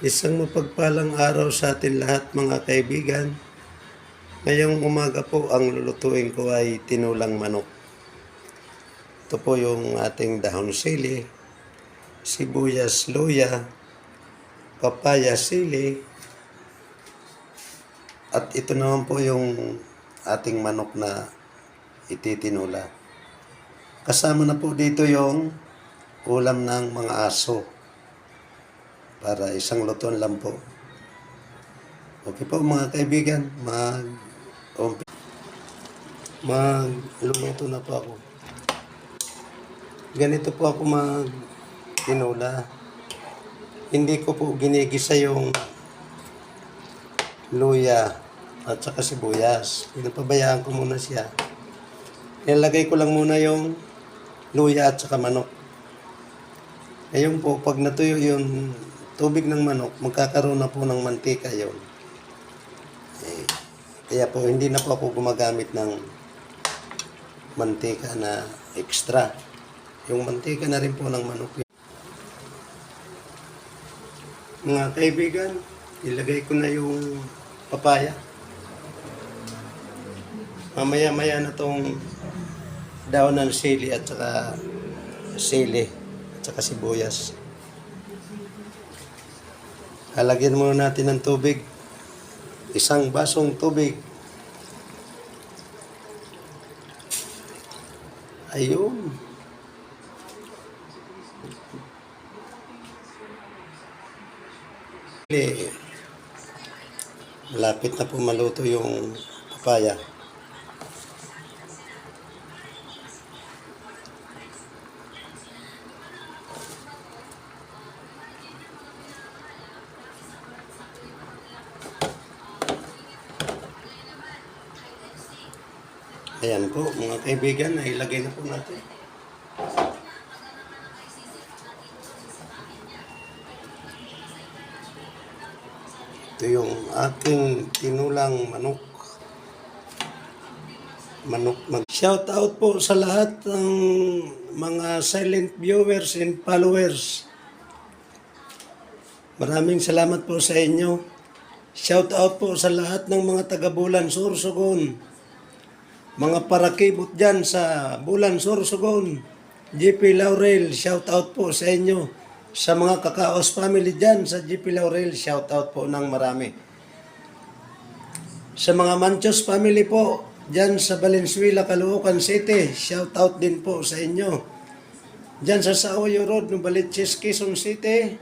Isang mapagpalang araw sa atin lahat mga kaibigan. Ngayong umaga po ang lulutuin ko ay tinulang manok. Ito po yung ating dahon sili, sibuyas, luya, papaya, sili. At ito naman po yung ating manok na ititinula. Kasama na po dito yung ulam ng mga aso. Para isang lutuan lang po. Okay po mga kaibigan, magluluto na po ako. Ganito po ako magtinula. Hindi ko po ginigisa yung luya at saka sibuyas. Pinapabayaan ko muna siya. Nilagay ko lang muna yung luya at saka manok. Ngayon po, pag natuyo yung tubig ng manok, magkakaroon na po ng mantika yon. Kaya po, hindi na po ako gumagamit ng mantika na extra. Yung mantika na rin po ng manok. Mga kaibigan, ilagay ko na yung papaya. Mamaya-maya na tong daon ng sili at saka sibuyas. Halagyan muna natin ng tubig. Isang basong tubig. Ayun. Malapit na po maluto yung papaya. Ayan po mga kaibigan, ilagay na po natin. Ito yung ating tinulang manok. Shout out po sa lahat ng mga silent viewers and followers. Maraming salamat po sa inyo. Shout out po sa lahat ng mga taga Bulan, Sorsogon. Mga parakibot dyan sa Bulan, Sorsogon. GP Laurel, shout out po sa inyo. Sa mga Kakaos family dyan sa GP Laurel, shout out po ng marami. Sa mga Manchos family po, dyan sa Valenzuela, Caloocan City, shout out din po sa inyo. Dyan sa Saoyo Road, Novaliches, Quezon City,